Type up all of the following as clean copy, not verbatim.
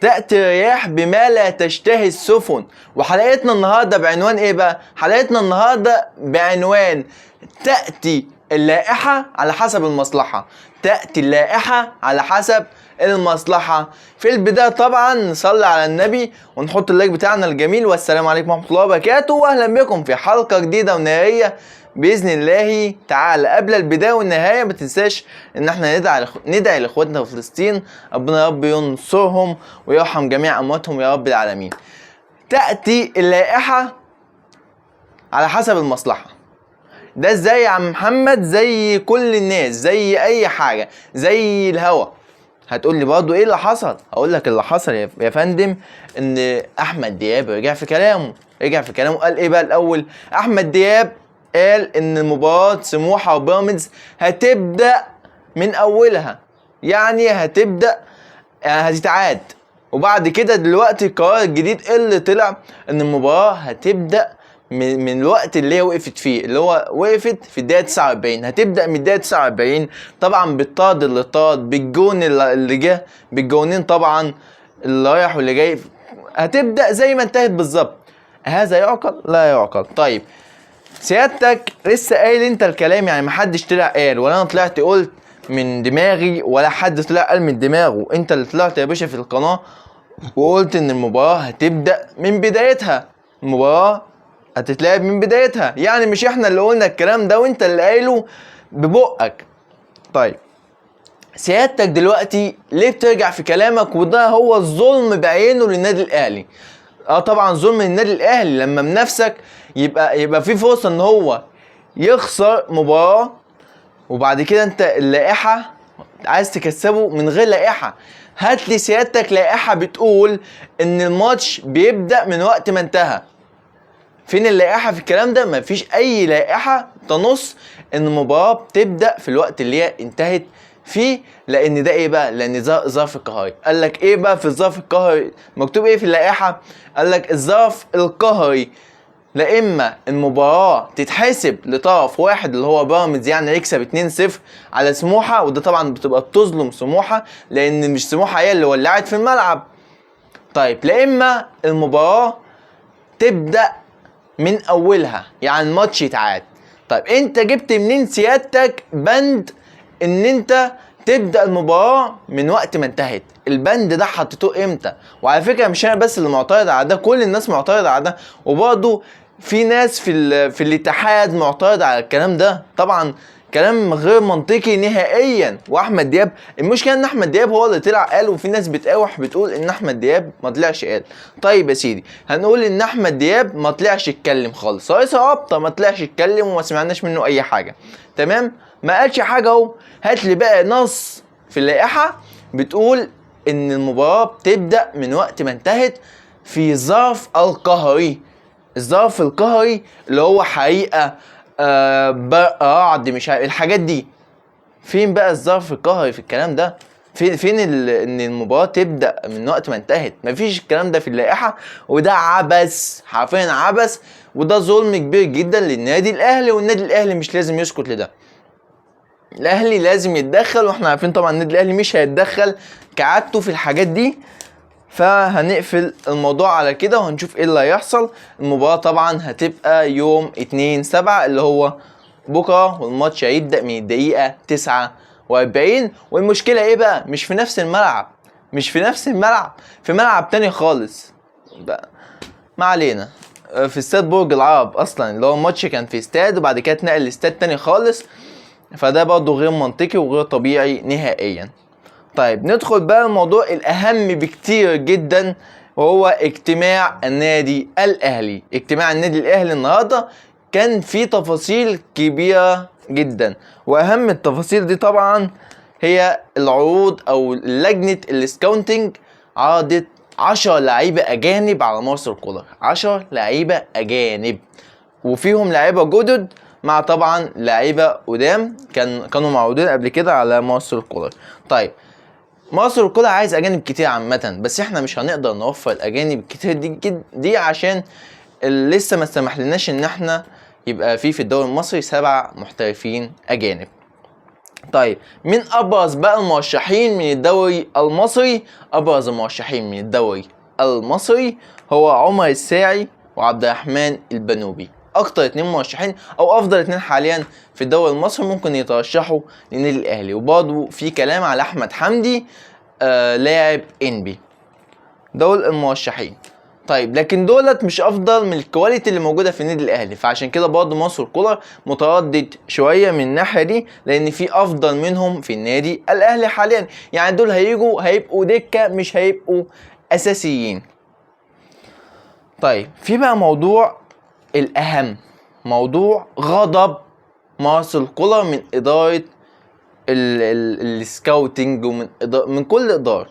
تأتي الرياح بما لا تشتهي السفن. وحلقتنا النهارده بعنوان ايه بقى؟ حلقتنا النهارده بعنوان تأتي اللائحة على حسب المصلحة. تأتي اللائحة على حسب المصلحة. في البداية طبعا نصلي على النبي ونحط اللايك بتاعنا الجميل، والسلام عليكم ورحمة الله وبركاته، واهلا بكم في حلقة جديدة ونهائية باذن الله تعالى. قبل البدايه والنهايه ما تنساش ان احنا ندعي لاخواتنا في فلسطين، ربنا يا رب ينصرهم ويرحم جميع امواتهم يا رب العالمين. تاتي اللائحه على حسب المصلحه. ده ازاي يا عم محمد؟ زي كل الناس، زي اي حاجه، زي الهوا. هتقول لي برضه ايه اللي حصل؟ هقول لك اللي حصل يا فندم، ان احمد دياب رجع في كلامه. قال ايه بقى الاول؟ احمد دياب قال ان مباراة سموحة وبيراميدز هتبدأ من اولها، يعني هتتعاد. وبعد كده دلوقتي القرار الجديد اللي طلع ان المباراة هتبدأ من الوقت اللي هي وقفت فيه، اللي هو وقفت في الدقيقة 49. هتبدأ من الدقيقة 49 طبعا بالطرد اللي طرد، بالجون اللي جه، بالجونين طبعا اللي رايح واللي جاي. هتبدأ زي ما انتهت بالظبط. هذا يعقل؟ لا يعقل. طيب سيادتك لسه قايل انت الكلام، يعني محدش طلع قال، ولا انا طلعت قلت من دماغي، ولا حد طلع قال من دماغه. انت اللي طلعت يا باشا في القناة وقلت ان المباراة هتبدأ من بدايتها. المباراة هتتلعب من بدايتها، يعني مش احنا اللي قلنا الكلام ده وانت اللي قايله ببقك. طيب سيادتك دلوقتي ليه بترجع في كلامك؟ وده هو الظلم بعينه للنادي الاهلي. طبعا ظلم للنادي الاهلي لما بنفسك يبقى في فرصه ان هو يخسر مباراه، وبعد كده انت اللائحه عايز تكسبه من غير لائحه. هات لي سيادتك لائحه بتقول ان الماتش بيبدا من وقت ما انتهى. فين اللائحه في الكلام ده؟ مفيش اي لائحه تنص ان المباراه بتبدا في الوقت اللي هي انتهت فيه. لان ده ايه بقى؟ لان ده ظرف قهري. قال لك ايه بقى في الظرف القهري؟ مكتوب ايه في اللائحه؟ قال لك الظرف القهري لا اما المباراه تتحسب لطرف واحد اللي هو بيراميدز، يعني يكسب 2-0 على سموحه، وده طبعا بتبقى بتظلم سموحه لان مش سموحه هي اللي ولعت في الملعب. طيب لا اما المباراه تبدا من اولها، يعني الماتش يتعاد. طيب انت جبت منين سيادتك بند ان انت تبدا المباراه من وقت ما انتهت؟ البند ده حطيتوه امتى؟ وعلى فكره مش انا بس اللي معترض على ده، كل الناس معترضه على ده، وبرضه في ناس في الاتحاد معترض على الكلام ده. طبعا كلام غير منطقي نهائيا. واحمد دياب، المشكله ان احمد دياب هو اللي طلع قال، وفي ناس بتقاوح بتقول ان احمد دياب ما طلعش قال. طيب يا سيدي هنقول ان احمد دياب ما طلعش يتكلم خالص، رئيس رابطه ما طلعش يتكلم وما سمعناش منه اي حاجه، تمام؟ ما قالش حاجه اهو. هات لي بقى نص في اللائحه بتقول ان المباراه بتبدا من وقت ما انتهت في ظرف القهري. الظرف القهري اللي هو حريقه، برق، رعد، مش عارف الحاجات دي. فين بقى الظرف القهري في الكلام ده؟ فين ان المباراه تبدا من وقت ما انتهت؟ مفيش الكلام ده في اللائحه، وده عبث، حرفيا عبث، وده ظلم كبير جدا للنادي الاهلي. والنادي الاهلي مش لازم يسكت لده، الاهلي لازم يتدخل، واحنا عارفين طبعا النادي الاهلي مش هيتدخل كعادته في الحاجات دي. فهنقفل الموضوع على كده وهنشوف ايه اللي هيحصل. المباراة طبعا هتبقى يوم 2/7 اللي هو بكرة، والماتش هيبدأ من الدقيقة 49. والمشكلة ايه بقى؟ مش في نفس الملعب، في ملعب تاني خالص بقى. ما علينا، في استاد برج العرب اصلا، اللي هو الماتش كان في استاد وبعد كده اتنقل لاستاد تاني خالص. فده برضه غير منطقي وغير طبيعي نهائيا. طيب ندخل بقى الموضوع الأهم بكتير جدا، وهو اجتماع النادي الأهلي. اجتماع النادي الأهلي النهاردة كان فيه تفاصيل كبيرة جدا، وأهم التفاصيل دي طبعا هي العروض أو لجنة السكاونتنج عرضت 10 لعيبة أجانب على مارسيل كولر. 10 لعيبة أجانب، وفيهم لعيبة جدد مع طبعا لعيبة قدام كانوا معروضين قبل كده على مارسيل كولر. طيب مارسيل كولر عايز اجانب كتير عامه، بس احنا مش هنقدر نوفر الاجانب الكتير دي عشان لسه ما سمحلناش ان احنا يبقى في الدوري المصري 7 محترفين اجانب. طيب مين ابرز بقى المرشحين من الدوري المصري؟ ابرز المرشحين من الدوري المصري هو عمر الساعي وعبد الرحمن البنوبي. اكتر اتنين مرشحين او افضل اتنين حاليا في الدوري المصري ممكن يترشحوا للنادي الاهلي. وبرضه في كلام على احمد حمدي لاعب انبي. دول المرشحين. طيب لكن دولت مش افضل من الكواليتي اللي موجوده في النادي الاهلي، فعشان كده برضه مارسيل كولر متردد شويه من الناحيه دي، لان في افضل منهم في النادي الاهلي حاليا. يعني دول هيبقوا دكه مش هيبقوا اساسيين. طيب في بقى موضوع الاهم، موضوع غضب مارسيل كولر من اداره السكاوتنج ومن من كل اداره،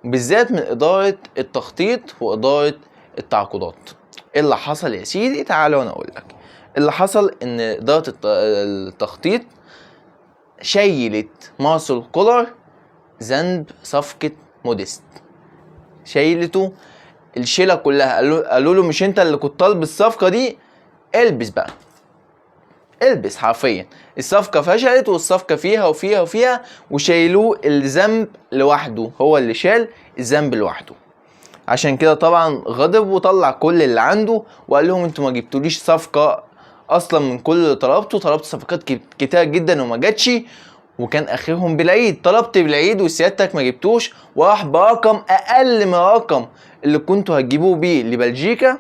بالذات من إدارة التخطيط وإدارة التعاقدات. إيه اللي حصل يا سيدي؟ تعالوا أنا أقول لك. اللي حصل إن إدارة التخطيط شيلت مارسيل كولر ذنب صفقة موديست. شيلته الشيلة كلها. قالوا له مش أنت اللي كنت طالب الصفقة دي، البس بقى، البس حرفيا. الصفقة فشلت والصفقة فيها وفيها وفيها، وشايلوه الذنب لوحده، هو اللي شال الذنب لوحده. عشان كده طبعا غضب وطلع كل اللي عنده وقال لهم انتوا ما جبتوليش صفقة اصلا. من كل اللي طلبت صفقات كتير جدا وما جاتش، وكان اخرهم بالعيد. طلبت بالعيد وسيادتك ما جبتوش، وراح برقم اقل من الرقم اللي كنتوا هتجيبوه بيه لبلجيكا،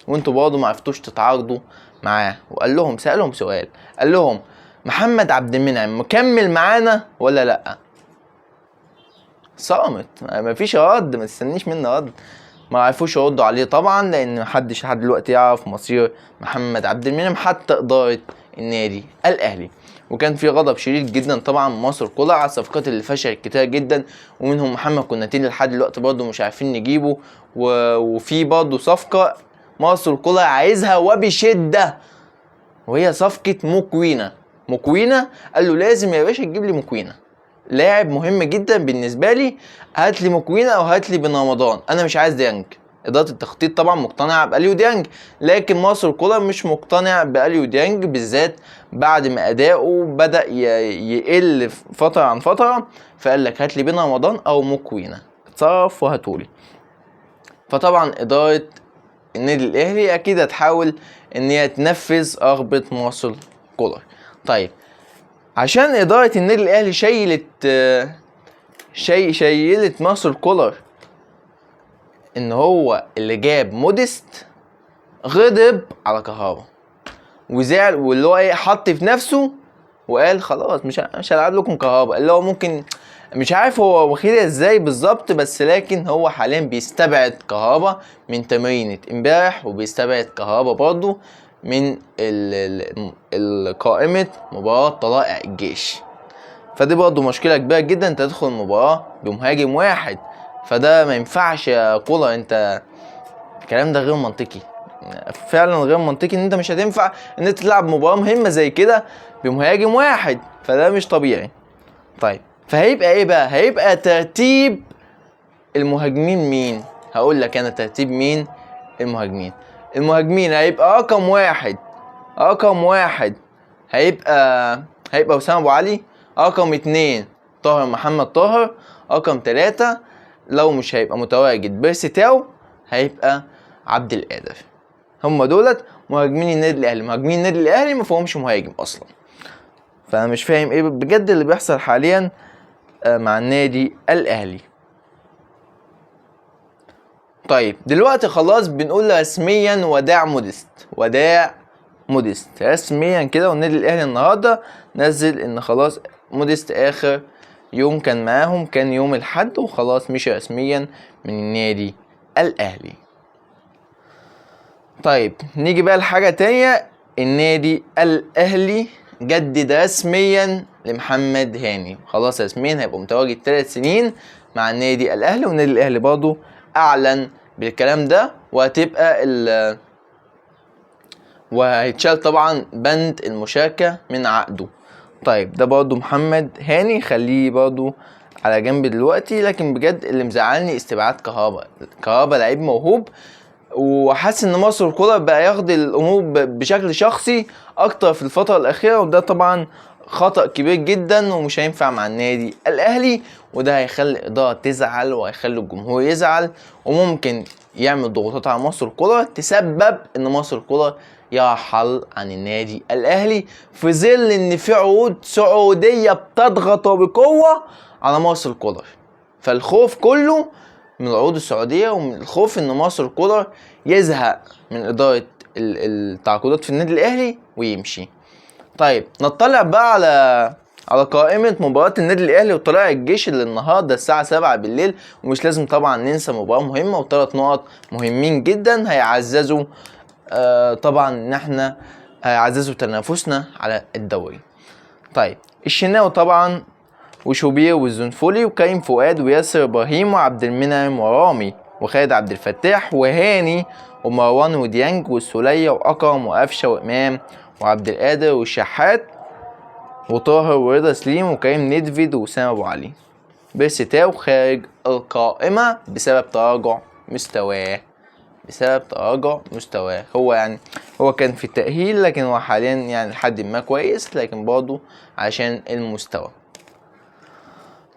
وانتوا برضه ما عرفتوش تتعارضوا معاه. وقال لهم، سألهم سؤال، قال لهم محمد عبد المنعم مكمل معانا ولا لا؟ صامت، مفيش رد، ما تستنيش منه رد. ما عرفوش يردوا عليه طبعا، لان محدش لحد دلوقتي يعرف مصير محمد عبد المنعم حتى اداره النادي الاهلي. وكان في غضب شديد جدا طبعا مارسيل كولر على الصفقات اللي فشلت كتير جدا، ومنهم محمد كوناتيل لحد دلوقتي برضه مش عارفين نجيبه. وفي برضه صفقه مارسيل كولر عايزها وبشده، وهي صفقه موكوينا. قال له لازم يا باشا تجيب لي موكوينا، لاعب مهم جدا بالنسبه لي. هات لي موكوينا او هات لي بن رمضان، انا مش عايز ديانج. اداره التخطيط طبعا مقتنعه باليو ديانج، لكن مارسيل كولر مش مقتنع باليو ديانج، بالذات بعد ما اداؤه بدا يقل فتره عن فتره. فقال لك هات لي بن رمضان او موكوينا، اتصرف وهاتولي. فطبعا اداره النادي الاهلي اكيد هتحاول ان هي تنفذ رغبه مارسيل كولر. طيب عشان اداره النادي الاهلي شيلت مارسيل كولر ان هو اللي جاب موديست، غضب على كهربا وزعل، واللي هو ايه، حط في نفسه وقال خلاص مش هلعب لكم كهربا. اللي هو ممكن مش عارف هو واخدها ازاي بالظبط، بس لكن هو حاليا بيستبعد كهربا من تمرينة امبارح، وبيستبعد كهربا برضه من قائمة مباراة طلائع الجيش. فدي برضه مشكلة كبيرة جدا، انت تدخل المباراة بمهاجم واحد، فده ما ينفعش يا كولر. انت الكلام ده غير منطقي، فعلا غير منطقي ان انت مش هتنفع ان انت تلعب مباراة مهمة زي كده بمهاجم واحد، فده مش طبيعي. طيب فهيبقى ايه بقى؟ هيبقى ترتيب المهاجمين مين؟ هقول لك انا ترتيب مين المهاجمين. هيبقى رقم واحد هيبقى وسام ابو علي. رقم 2 طاهر محمد طاهر. رقم 3 لو مش هيبقى متواجد بيرسي تاو، هيبقى عبد القادر. هم دولت مهاجمين النادي الاهلي. مهاجمين النادي الاهلي ما فيهمش مهاجم اصلا. فانا مش فاهم ايه بجد اللي بيحصل حاليا مع النادي الاهلي. طيب دلوقتي خلاص بنقول رسميا وداع موديست رسميا كده. والنادي الاهلي النهارده نزل ان خلاص موديست اخر يوم كان معاهم كان يوم الاحد، وخلاص مشي رسميا من النادي الاهلي. طيب نيجي بقى لحاجه تانية. النادي الاهلي جدد رسميا لمحمد هاني، خلاص رسميا هيبقى متواجد 3 سنين مع النادي الاهلي. والنادي الاهلي برضه اعلن بالكلام ده، وهيتشال طبعا بند المشاركة من عقده. طيب ده برضه محمد هاني خليه برضه على جنب دلوقتي. لكن بجد اللي مزعلني استبعاد كهربا لعيب موهوب، وحاسس ان مارسيل كولر بقى ياخد الامور بشكل شخصي اكتر في الفترة الاخيرة، وده طبعا خطأ كبير جدا ومش هينفع مع النادي الاهلي، وده هيخلي الاداره تزعل وهيخلي الجمهور يزعل، وممكن يعمل ضغوطات على مارسيل كولر تسبب ان مارسيل كولر يرحل عن النادي الاهلي، في ظل ان في عروض سعوديه بتضغط بقوه على مارسيل كولر. فالخوف كله من العروض السعوديه، ومن الخوف ان مارسيل كولر يزهق من اداره التعاقدات في النادي الاهلي ويمشي. طيب نطلع بقى على قائمة مباراة النادي الأهلي وطلائع الجيش اللي النهاردة الساعة 7 بالليل، ومش لازم طبعا ننسى مباراة مهمة و3 نقط مهمين جدا هيعززوا طبعا ان احنا هيعززوا تنافسنا على الدوري. طيب الشناوي طبعا وشوبير والزنفولي وكريم فؤاد وياسر ابراهيم وعبد المنعم ورامي وخالد عبد الفتاح وهاني ومروان وديانج والسولية وأكرم وقفشة وإمام وعبد القادر والشحات وطاهر ورضا سليم وكريم نيدفيد وسام ابو علي. بيرسي خارج القائمة بسبب تراجع مستواه. هو كان في التأهيل، لكن هو حاليا يعني لحد ما كويس، لكن برضه عشان المستوى.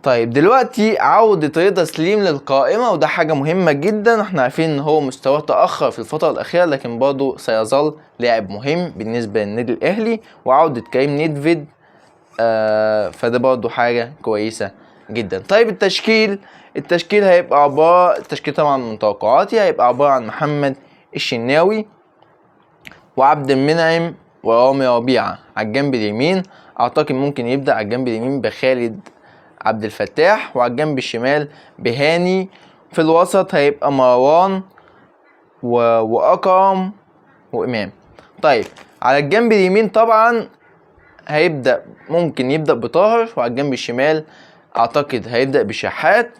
طيب دلوقتي عودة رضا سليم للقائمة، وده حاجة مهمة جدا. احنا عارفين ان هو مستواه تأخر في الفترة الأخيرة، لكن برضه سيظل لاعب مهم بالنسبة للنادي الأهلي. وعودة كريم نيدفيد فده برضه حاجة كويسة جدا. طيب التشكيل هيبقى عبارة، التشكيل طبعا من توقعاتي هيبقى عبارة عن محمد الشناوي وعبد المنعم ورامي ربيعة على الجنب اليمين. اعتقد ممكن يبدأ على الجنب اليمين بخالد عبد الفتاح، وعلى الجنب الشمال بهاني. في الوسط هيبقى مروان وأكرم وإمام. طيب على الجنب اليمين طبعا ممكن يبدأ بطاهر، وعلى الجنب الشمال اعتقد هيبدأ بشحات،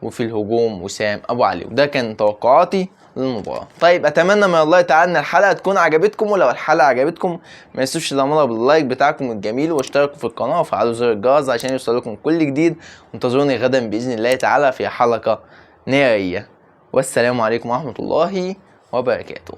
وفي الهجوم وسام ابو علي. وده كان توقعاتي للمباراة. طيب اتمنى من الله تعالى ان الحلقة تكون عجبتكم، ولو الحلقة عجبتكم ما تنسوش تعملوا باللايك بتاعكم الجميل واشتركوا في القناة وفعلوا زر الجرس عشان يوصلكم كل جديد. وانتظروني غدا بإذن الله تعالى في حلقة نارية. والسلام عليكم ورحمة الله وبركاته.